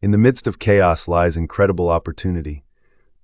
In the midst of chaos lies incredible opportunity,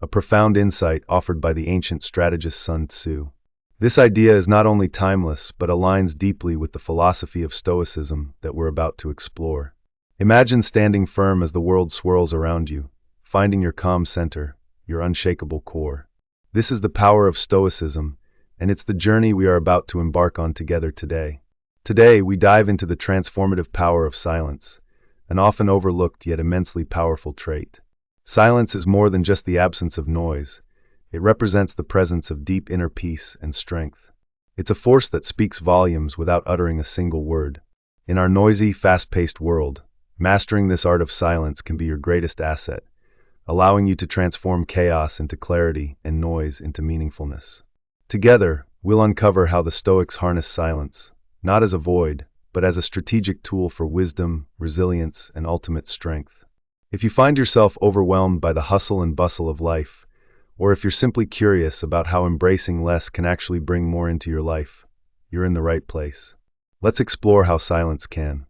a profound insight offered by the ancient strategist Sun Tzu. This idea is not only timeless, but aligns deeply with the philosophy of Stoicism that we're about to explore. Imagine standing firm as the world swirls around you, finding your calm center, your unshakable core. This is the power of Stoicism, and it's the journey we are about to embark on together today. Today, we dive into the transformative power of silence, an often overlooked yet immensely powerful trait. Silence is more than just the absence of noise. It represents the presence of deep inner peace and strength. It's a force that speaks volumes without uttering a single word. In our noisy, fast-paced world, mastering this art of silence can be your greatest asset, allowing you to transform chaos into clarity and noise into meaningfulness. Together, we'll uncover how the Stoics harness silence, not as a void, but as a strategic tool for wisdom, resilience, and ultimate strength. If you find yourself overwhelmed by the hustle and bustle of life, or if you're simply curious about how embracing less can actually bring more into your life, you're in the right place. Let's explore how silence can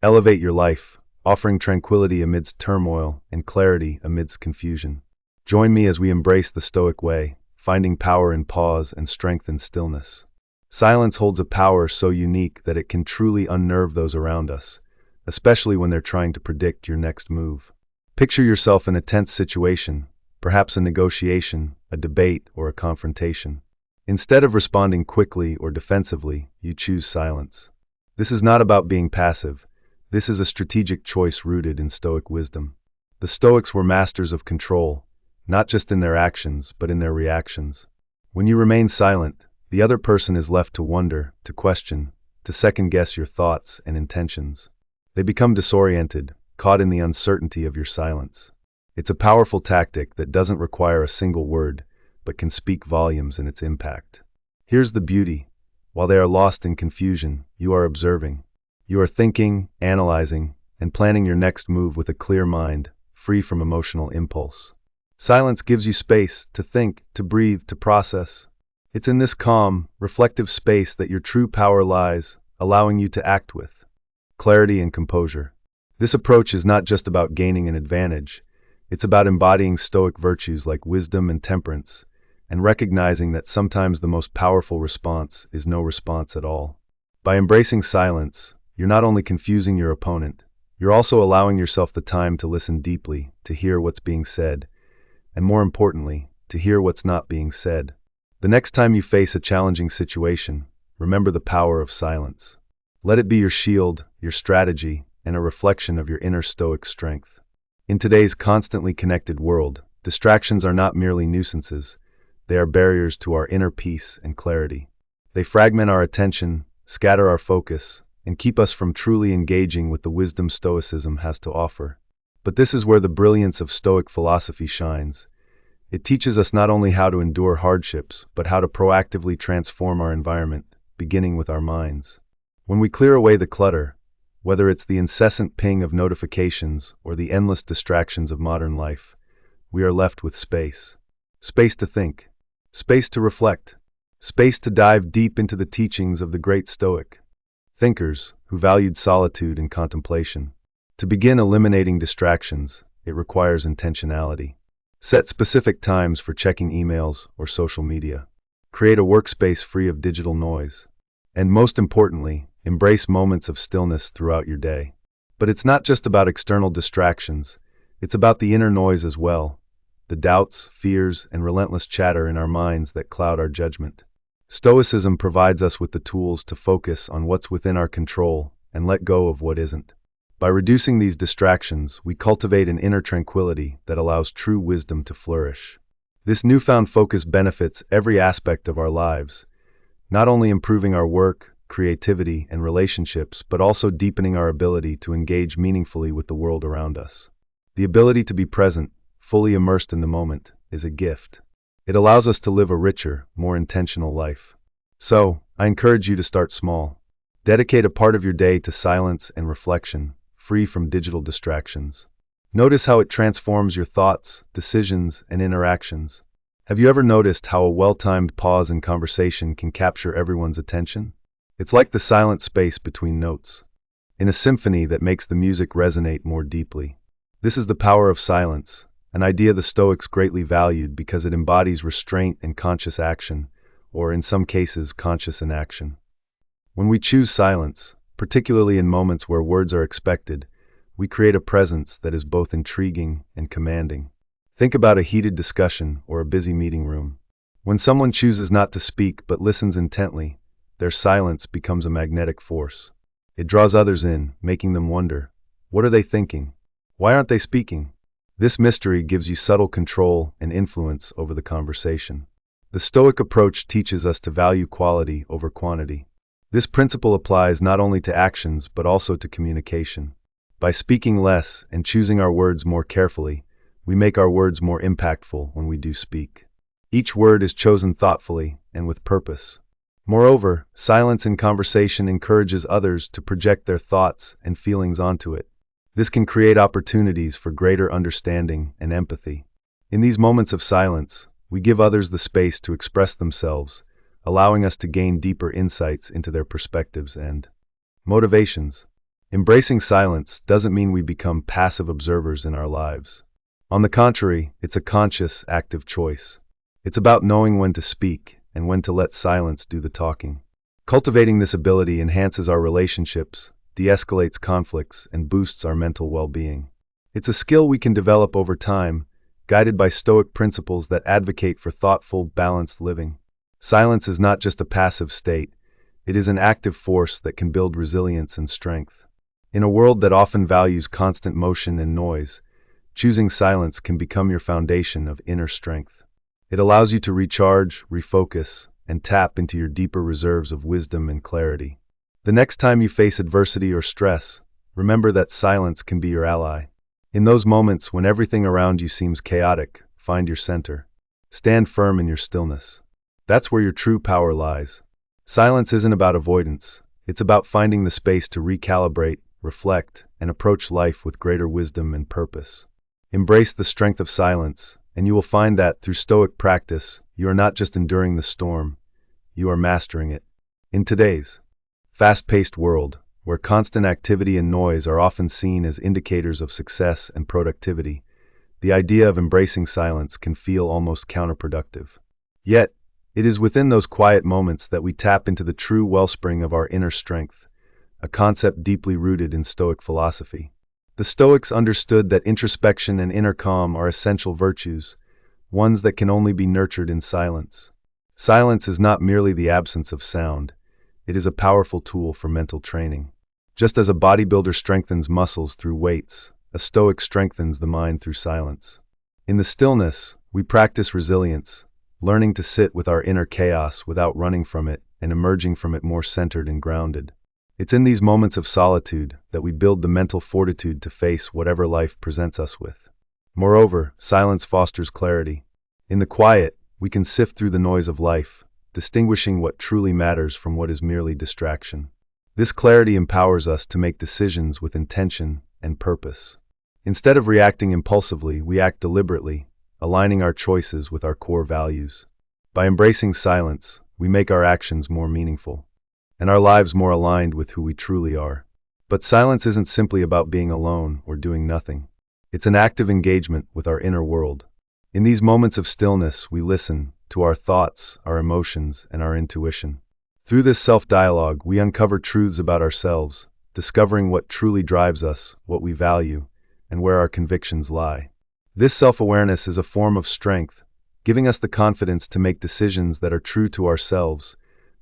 elevate your life, offering tranquility amidst turmoil and clarity amidst confusion. Join me as we embrace the Stoic way, finding power in pause and strength in stillness. Silence holds a power so unique that it can truly unnerve those around us, especially when they're trying to predict your next move. Picture yourself in a tense situation, perhaps a negotiation, a debate, or a confrontation. Instead of responding quickly or defensively, you choose silence. This is not about being passive. This is a strategic choice rooted in Stoic wisdom. The Stoics were masters of control, not just in their actions, but in their reactions. When you remain silent, the other person is left to wonder, to question, to second-guess your thoughts and intentions. They become disoriented, caught in the uncertainty of your silence. It's a powerful tactic that doesn't require a single word, but can speak volumes in its impact. Here's the beauty. While they are lost in confusion, you are observing. You are thinking, analyzing, and planning your next move with a clear mind, free from emotional impulse. Silence gives you space to think, to breathe, to process. It's in this calm, reflective space that your true power lies, allowing you to act with clarity and composure. This approach is not just about gaining an advantage. It's about embodying Stoic virtues like wisdom and temperance, and recognizing that sometimes the most powerful response is no response at all. By embracing silence, you're not only confusing your opponent, you're also allowing yourself the time to listen deeply, to hear what's being said, and more importantly, to hear what's not being said. The next time you face a challenging situation, remember the power of silence. Let it be your shield, your strategy, and a reflection of your inner Stoic strength. In today's constantly connected world, distractions are not merely nuisances. They are barriers to our inner peace and clarity. They fragment our attention, scatter our focus, and keep us from truly engaging with the wisdom Stoicism has to offer. But this is where the brilliance of Stoic philosophy shines. It teaches us not only how to endure hardships, but how to proactively transform our environment, beginning with our minds. When we clear away the clutter, whether it's the incessant ping of notifications or the endless distractions of modern life, we are left with space. Space to think, space to reflect, space to dive deep into the teachings of the great Stoic thinkers who valued solitude and contemplation. To begin eliminating distractions, it requires intentionality. Set specific times for checking emails or social media. Create a workspace free of digital noise. And most importantly, embrace moments of stillness throughout your day. But it's not just about external distractions. It's about the inner noise as well. The doubts, fears, and relentless chatter in our minds that cloud our judgment. Stoicism provides us with the tools to focus on what's within our control and let go of what isn't. By reducing these distractions, we cultivate an inner tranquility that allows true wisdom to flourish. This newfound focus benefits every aspect of our lives, not only improving our work, creativity, and relationships, but also deepening our ability to engage meaningfully with the world around us. The ability to be present, fully immersed in the moment, is a gift. It allows us to live a richer, more intentional life. So, I encourage you to start small. Dedicate a part of your day to silence and reflection, free from digital distractions. Notice how it transforms your thoughts, decisions, and interactions. Have you ever noticed how a well-timed pause in conversation can capture everyone's attention? It's like the silent space between notes, in a symphony that makes the music resonate more deeply. This is the power of silence, an idea the Stoics greatly valued because it embodies restraint and conscious action, or in some cases, conscious inaction. When we choose silence, particularly in moments where words are expected, we create a presence that is both intriguing and commanding. Think about a heated discussion or a busy meeting room. When someone chooses not to speak but listens intently, their silence becomes a magnetic force. It draws others in, making them wonder, what are they thinking? Why aren't they speaking? This mystery gives you subtle control and influence over the conversation. The Stoic approach teaches us to value quality over quantity. This principle applies not only to actions but also to communication. By speaking less and choosing our words more carefully, we make our words more impactful when we do speak. Each word is chosen thoughtfully and with purpose. Moreover, silence in conversation encourages others to project their thoughts and feelings onto it. This can create opportunities for greater understanding and empathy. In these moments of silence, we give others the space to express themselves, allowing us to gain deeper insights into their perspectives and motivations. Embracing silence doesn't mean we become passive observers in our lives. On the contrary, it's a conscious, active choice. It's about knowing when to speak and when to let silence do the talking. Cultivating this ability enhances our relationships, de-escalates conflicts, and boosts our mental well-being. It's a skill we can develop over time, guided by Stoic principles that advocate for thoughtful, balanced living. Silence is not just a passive state, it is an active force that can build resilience and strength. In a world that often values constant motion and noise, choosing silence can become your foundation of inner strength. It allows you to recharge, refocus, and tap into your deeper reserves of wisdom and clarity. The next time you face adversity or stress, remember that silence can be your ally. In those moments when everything around you seems chaotic, find your center. Stand firm in your stillness. That's where your true power lies. Silence isn't about avoidance. It's about finding the space to recalibrate, reflect, and approach life with greater wisdom and purpose. Embrace the strength of silence, and you will find that, through Stoic practice, you are not just enduring the storm, you are mastering it. In today's fast-paced world, where constant activity and noise are often seen as indicators of success and productivity, the idea of embracing silence can feel almost counterproductive. Yet, it is within those quiet moments that we tap into the true wellspring of our inner strength, a concept deeply rooted in Stoic philosophy. The Stoics understood that introspection and inner calm are essential virtues, ones that can only be nurtured in silence. Silence is not merely the absence of sound, it is a powerful tool for mental training. Just as a bodybuilder strengthens muscles through weights, a Stoic strengthens the mind through silence. In the stillness, we practice resilience, learning to sit with our inner chaos without running from it and emerging from it more centered and grounded. It's in these moments of solitude that we build the mental fortitude to face whatever life presents us with. Moreover, silence fosters clarity. In the quiet, we can sift through the noise of life, distinguishing what truly matters from what is merely distraction. This clarity empowers us to make decisions with intention and purpose. Instead of reacting impulsively, we act deliberately, aligning our choices with our core values. By embracing silence, we make our actions more meaningful, and our lives more aligned with who we truly are. But silence isn't simply about being alone or doing nothing. It's an active engagement with our inner world. In these moments of stillness, we listen to our thoughts, our emotions, and our intuition. Through this self-dialogue, we uncover truths about ourselves, discovering what truly drives us, what we value, and where our convictions lie. This self-awareness is a form of strength, giving us the confidence to make decisions that are true to ourselves,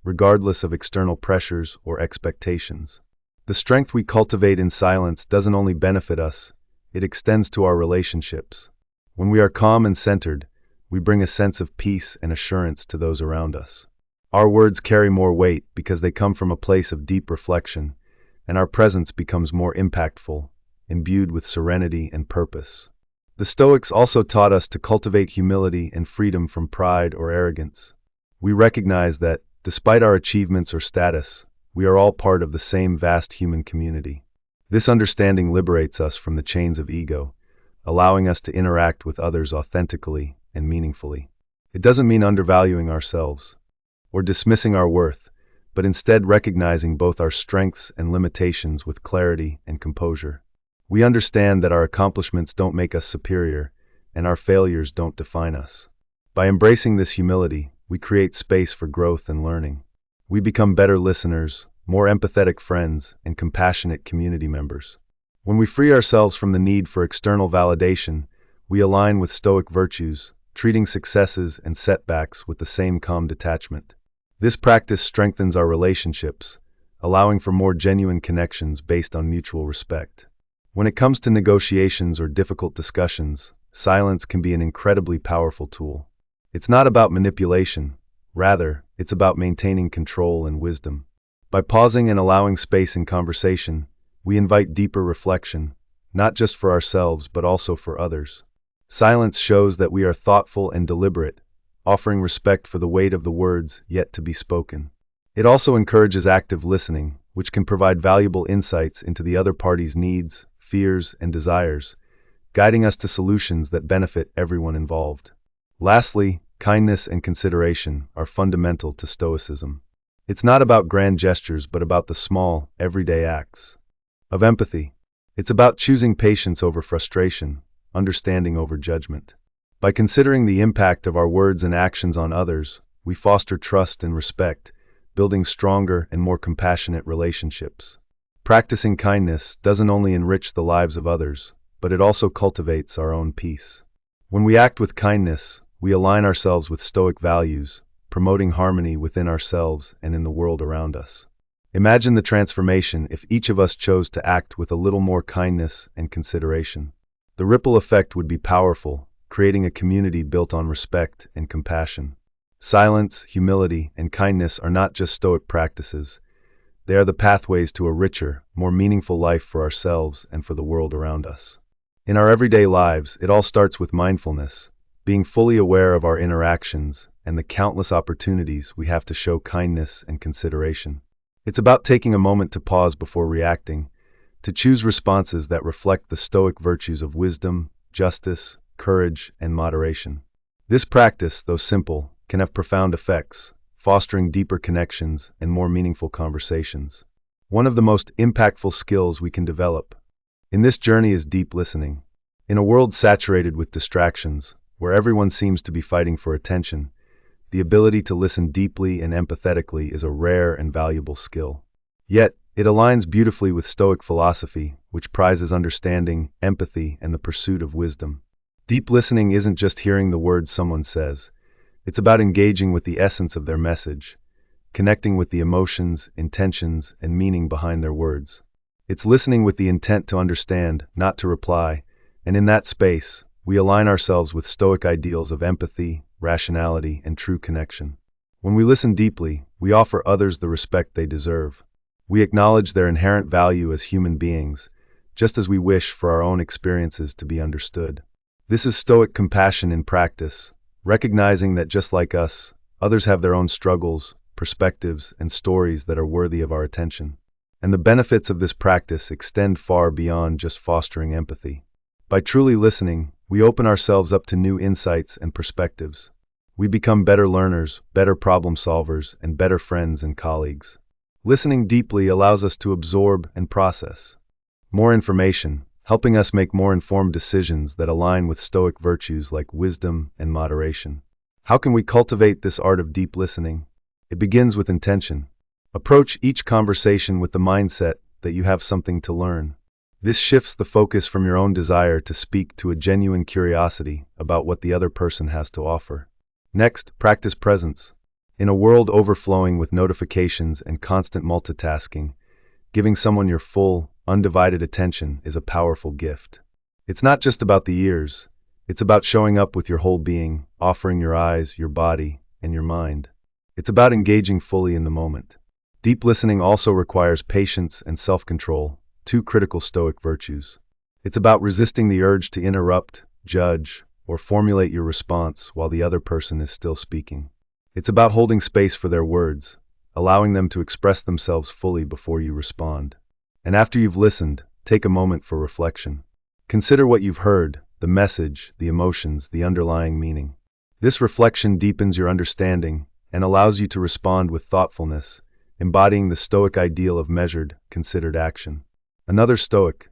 regardless of external pressures or expectations. The strength we cultivate in silence doesn't only benefit us, it extends to our relationships. When we are calm and centered, we bring a sense of peace and assurance to those around us. Our words carry more weight because they come from a place of deep reflection, and our presence becomes more impactful, imbued with serenity and purpose. The Stoics also taught us to cultivate humility and freedom from pride or arrogance. We recognize that, despite our achievements or status, we are all part of the same vast human community. This understanding liberates us from the chains of ego, allowing us to interact with others authentically and meaningfully. It doesn't mean undervaluing ourselves or dismissing our worth, but instead recognizing both our strengths and limitations with clarity and composure. We understand that our accomplishments don't make us superior, and our failures don't define us. By embracing this humility, we create space for growth and learning. We become better listeners, more empathetic friends, and compassionate community members. When we free ourselves from the need for external validation, we align with Stoic virtues, treating successes and setbacks with the same calm detachment. This practice strengthens our relationships, allowing for more genuine connections based on mutual respect. When it comes to negotiations or difficult discussions, silence can be an incredibly powerful tool. It's not about manipulation, rather, it's about maintaining control and wisdom. By pausing and allowing space in conversation, we invite deeper reflection, not just for ourselves but also for others. Silence shows that we are thoughtful and deliberate, offering respect for the weight of the words yet to be spoken. It also encourages active listening, which can provide valuable insights into the other party's needs, fears, and desires, guiding us to solutions that benefit everyone involved. Lastly, kindness and consideration are fundamental to Stoicism. It's not about grand gestures but about the small, everyday acts of empathy. It's about choosing patience over frustration, understanding over judgment. By considering the impact of our words and actions on others, we foster trust and respect, building stronger and more compassionate relationships. Practicing kindness doesn't only enrich the lives of others, but it also cultivates our own peace. When we act with kindness, we align ourselves with Stoic values, promoting harmony within ourselves and in the world around us. Imagine the transformation if each of us chose to act with a little more kindness and consideration. The ripple effect would be powerful, creating a community built on respect and compassion. Silence, humility, and kindness are not just Stoic practices. They are the pathways to a richer, more meaningful life for ourselves and for the world around us. In our everyday lives, it all starts with mindfulness, being fully aware of our interactions and the countless opportunities we have to show kindness and consideration. It's about taking a moment to pause before reacting, to choose responses that reflect the Stoic virtues of wisdom, justice, courage, and moderation. This practice, though simple, can have profound effects, fostering deeper connections and more meaningful conversations. One of the most impactful skills we can develop in this journey is deep listening. In a world saturated with distractions, where everyone seems to be fighting for attention, the ability to listen deeply and empathetically is a rare and valuable skill. Yet, it aligns beautifully with Stoic philosophy, which prizes understanding, empathy, and the pursuit of wisdom. Deep listening isn't just hearing the words someone says. It's about engaging with the essence of their message, connecting with the emotions, intentions, and meaning behind their words. It's listening with the intent to understand, not to reply, and in that space, we align ourselves with Stoic ideals of empathy, rationality, and true connection. When we listen deeply, we offer others the respect they deserve. We acknowledge their inherent value as human beings, just as we wish for our own experiences to be understood. This is Stoic compassion in practice, recognizing that just like us, others have their own struggles, perspectives, and stories that are worthy of our attention. And the benefits of this practice extend far beyond just fostering empathy. By truly listening, we open ourselves up to new insights and perspectives. We become better learners, better problem solvers, and better friends and colleagues. Listening deeply allows us to absorb and process more information, helping us make more informed decisions that align with Stoic virtues like wisdom and moderation. How can we cultivate this art of deep listening? It begins with intention. Approach each conversation with the mindset that you have something to learn. This shifts the focus from your own desire to speak to a genuine curiosity about what the other person has to offer. Next, practice presence. In a world overflowing with notifications and constant multitasking, giving someone your full, undivided attention is a powerful gift. It's not just about the ears, it's about showing up with your whole being, offering your eyes, your body, and your mind. It's about engaging fully in the moment. Deep listening also requires patience and self-control, two critical Stoic virtues. It's about resisting the urge to interrupt, judge, or formulate your response while the other person is still speaking. It's about holding space for their words, allowing them to express themselves fully before you respond. And after you've listened, take a moment for reflection. Consider what you've heard, the message, the emotions, the underlying meaning. This reflection deepens your understanding and allows you to respond with thoughtfulness, embodying the Stoic ideal of measured, considered action. Another Stoic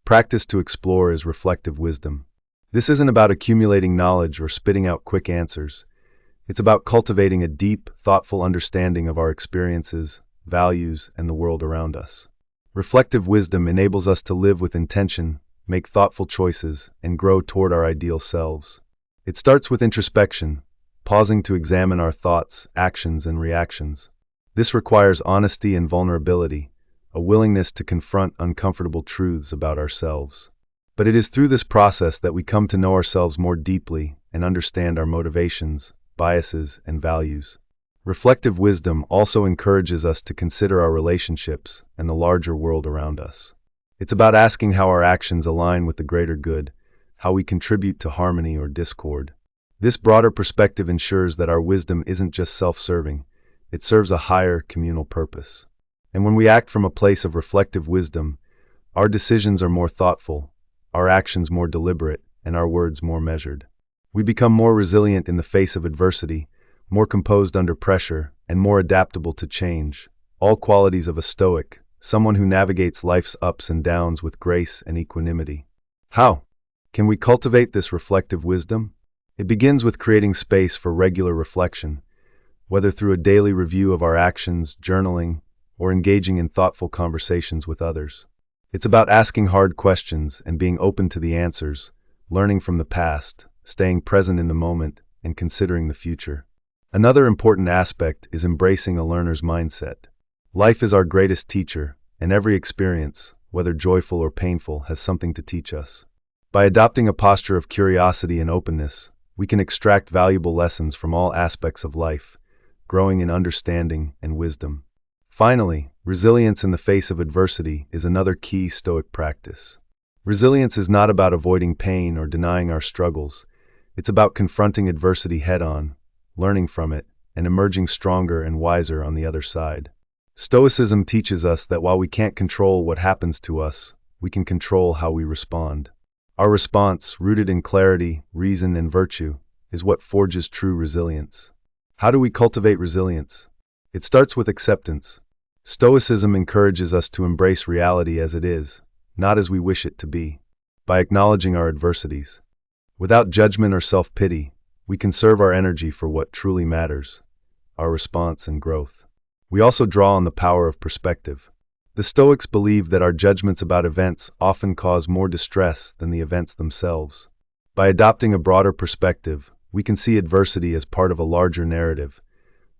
practice to explore is reflective wisdom. This isn't about accumulating knowledge or spitting out quick answers. It's about cultivating a deep, thoughtful understanding of our experiences, values, and the world around us. Reflective wisdom enables us to live with intention, make thoughtful choices, and grow toward our ideal selves. It starts with introspection, pausing to examine our thoughts, actions, and reactions. This requires honesty and vulnerability, a willingness to confront uncomfortable truths about ourselves. But it is through this process that we come to know ourselves more deeply and understand our motivations, biases, and values. Reflective wisdom also encourages us to consider our relationships and the larger world around us. It's about asking how our actions align with the greater good, how we contribute to harmony or discord. This broader perspective ensures that our wisdom isn't just self-serving, it serves a higher communal purpose. And when we act from a place of reflective wisdom, our decisions are more thoughtful, our actions more deliberate, and our words more measured. We become more resilient in the face of adversity, more composed under pressure, and more adaptable to change, all qualities of a Stoic, someone who navigates life's ups and downs with grace and equanimity. How can we cultivate this reflective wisdom? It begins with creating space for regular reflection, whether through a daily review of our actions, journaling, or engaging in thoughtful conversations with others. It's about asking hard questions and being open to the answers, learning from the past, staying present in the moment, and considering the future. Another important aspect is embracing a learner's mindset. Life is our greatest teacher, and every experience, whether joyful or painful, has something to teach us. By adopting a posture of curiosity and openness, we can extract valuable lessons from all aspects of life, growing in understanding and wisdom. Finally, resilience in the face of adversity is another key Stoic practice. Resilience is not about avoiding pain or denying our struggles. It's about confronting adversity head-on, learning from it, and emerging stronger and wiser on the other side. Stoicism teaches us that while we can't control what happens to us, we can control how we respond. Our response, rooted in clarity, reason, and virtue, is what forges true resilience. How do we cultivate resilience? It starts with acceptance. Stoicism encourages us to embrace reality as it is, not as we wish it to be. By acknowledging our adversities, without judgment or self-pity, we conserve our energy for what truly matters, our response and growth. We also draw on the power of perspective. The Stoics believe that our judgments about events often cause more distress than the events themselves. By adopting a broader perspective, we can see adversity as part of a larger narrative,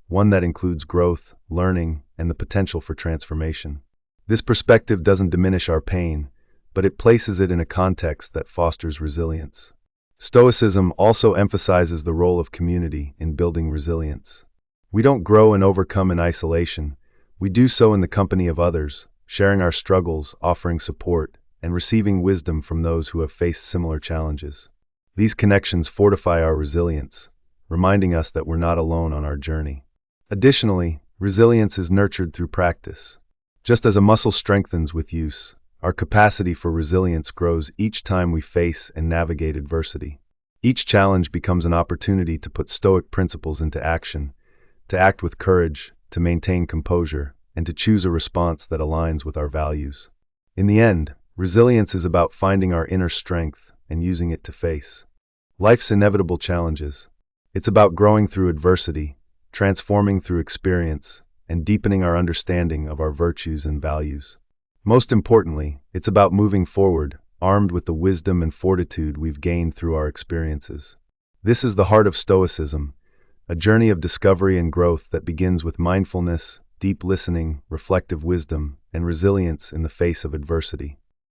one that includes growth, learning, and the potential for transformation. This perspective doesn't diminish our pain, but it places it in a context that fosters resilience. Stoicism also emphasizes the role of community in building resilience. We don't grow and overcome in isolation. We do so in the company of others, sharing our struggles, offering support, and receiving wisdom from those who have faced similar challenges. These connections fortify our resilience, reminding us that we're not alone on our journey. Additionally, resilience is nurtured through practice. Just as a muscle strengthens with use, our capacity for resilience grows each time we face and navigate adversity. Each challenge becomes an opportunity to put Stoic principles into action, to act with courage, to maintain composure, and to choose a response that aligns with our values. In the end, resilience is about finding our inner strength and using it to face life's inevitable challenges. It's about growing through adversity, transforming through experience, and deepening our understanding of our virtues and values. Most importantly, it's about moving forward, armed with the wisdom and fortitude we've gained through our experiences. This is the heart of Stoicism, a journey of discovery and growth that begins with mindfulness, deep listening, reflective wisdom, and resilience in the face of adversity.